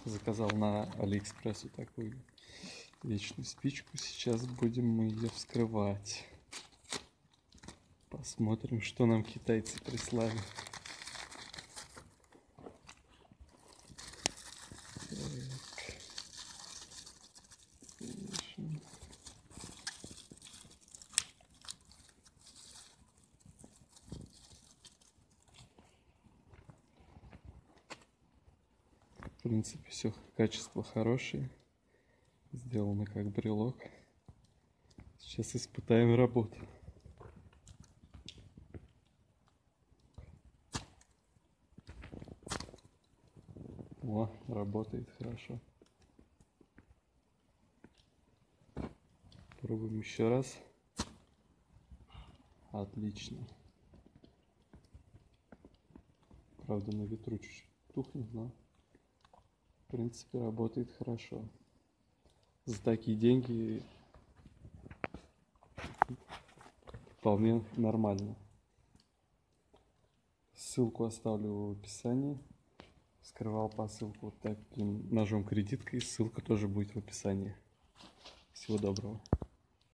Заказал на Алиэкспресс вот такую вечную спичку. Сейчас будем мы ее вскрывать. Посмотрим, что нам китайцы прислали. В принципе, все качество хорошее. Сделано как брелок. Сейчас испытаем работу. О, работает хорошо. Пробуем еще раз. Отлично. Правда, на ветру чуть-чуть тухнет, но в принципе работает хорошо. За такие деньги вполне нормально. Ссылку оставлю в описании. Вскрывал посылку вот таким ножом кредиткой. Ссылка тоже будет в описании. Всего доброго.